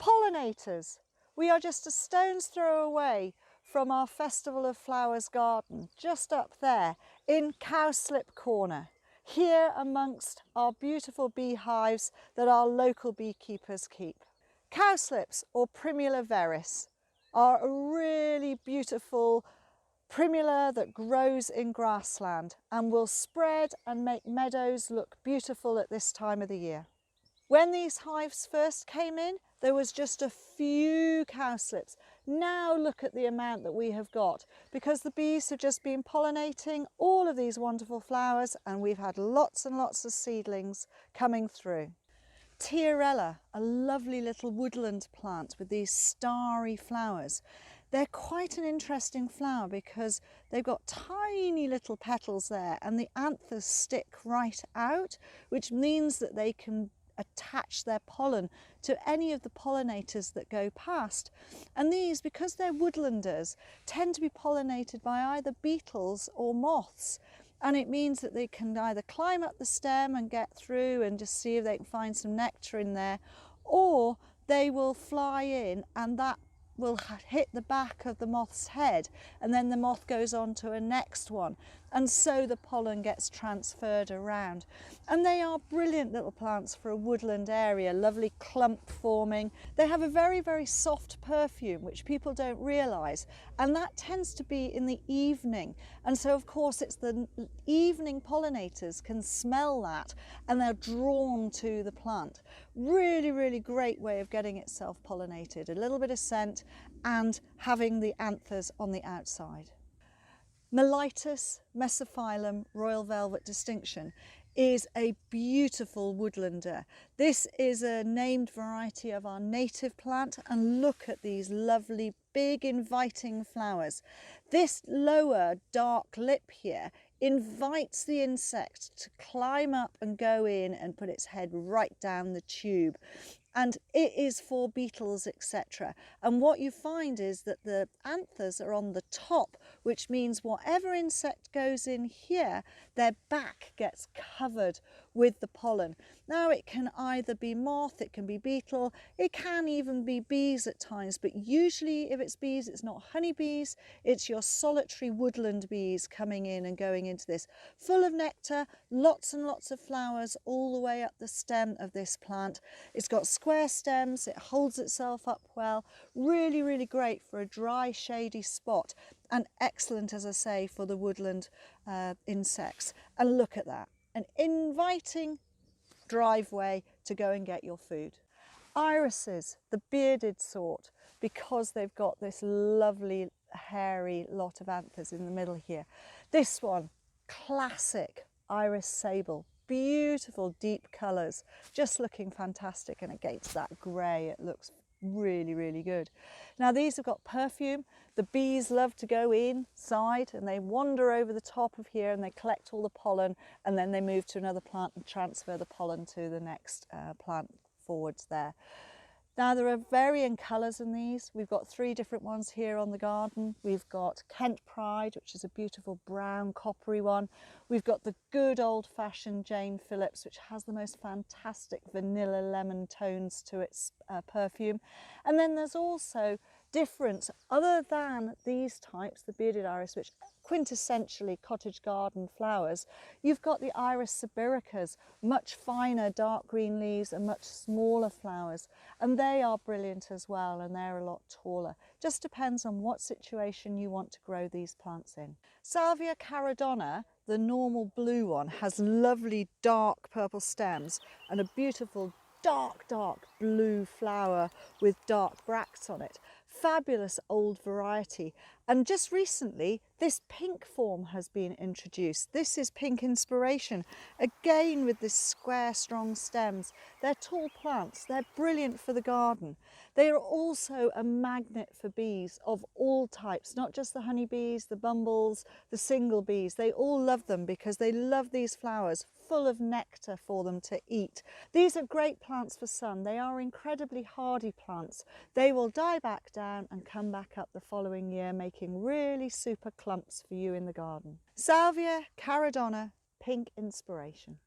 Pollinators. We are just a stone's throw away from our Festival of Flowers garden, just up there in Cowslip Corner, here amongst our beautiful beehives that our local beekeepers keep. Cowslips, or Primula veris, are a really beautiful Primula that grows in grassland and will spread and make meadows look beautiful at this time of the year. When these hives first came in, there was just a few cowslips. Now look at the amount that we have got, because the bees have just been pollinating all of these wonderful flowers, and we've had lots and lots of seedlings coming through. Tiarella, a lovely little woodland plant with these starry flowers. They're quite an interesting flower because they've got tiny little petals there, and the anthers stick right out, which means that they can attach their pollen to any of the pollinators that go past. And these, because they're woodlanders, tend to be pollinated by either beetles or moths. And it means that they can either climb up the stem and get through and just see if they can find some nectar in there, or they will fly in and that will hit the back of the moth's head, and then the moth goes on to a next one, and so the pollen gets transferred around. And they are brilliant little plants for a woodland area, lovely clump forming. They have a very, very soft perfume, which people don't realise, and that tends to be in the evening. And so of course it's the evening pollinators can smell that and they're drawn to the plant. Really, really great way of getting itself pollinated. A little bit of scent and having the anthers on the outside. Melittis, melissophyllum, royal velvet distinction is a beautiful woodlander. This is a named variety of our native plant, and look at these lovely big inviting flowers. This lower dark lip here invites the insect to climb up and go in and put its head right down the tube. And it is for beetles, etc. And what you find is that the anthers are on the top, which means whatever insect goes in here, their back gets covered with the pollen. Now it can either be moth, it can be beetle, it can even be bees at times, but usually if it's bees, it's not honeybees, it's your solitary woodland bees coming in and going into this. Full of nectar, lots and lots of flowers all the way up the stem of this plant. It's got square stems, it holds itself up well, really, really great for a dry, shady spot, and excellent, as I say, for the woodland insects. And look at that, an inviting driveway to go and get your food. Irises, the bearded sort, because they've got this lovely hairy lot of anthers in the middle here. This one, classic iris sable. Beautiful deep colours, just looking fantastic, and against that grey it looks really, really good. Now these have got perfume. The bees love to go inside and they wander over the top of here and they collect all the pollen, and then they move to another plant and transfer the pollen to the next plant forwards there. Now there are varying colours in these. We've got 3 different ones here on the garden. We've got Kent Pride, which is a beautiful brown coppery one. We've got the good old-fashioned Jane Phillips, which has the most fantastic vanilla lemon tones to its perfume. And then there's also different, other than these types, the bearded iris, which quintessentially cottage garden flowers, you've got the iris sibiricas, much finer dark green leaves and much smaller flowers, and they are brilliant as well, and they're a lot taller. Just depends on what situation you want to grow these plants in. Salvia Caridona, the normal blue one, has lovely dark purple stems and a beautiful dark blue flower with dark bracts on it. Fabulous old variety. And just recently this pink form has been introduced. This is Pink Inspiration, again with this square strong stems. They're tall plants, they're brilliant for the garden. They are also a magnet for bees of all types, not just the honeybees, the bumbles, the single bees. They all love them because they love these flowers, full of nectar for them to eat. These are great plants for sun. They are incredibly hardy plants. They will die back down and come back up the following year, making really super clumps for you in the garden. Salvia Caridona, Pink Inspiration.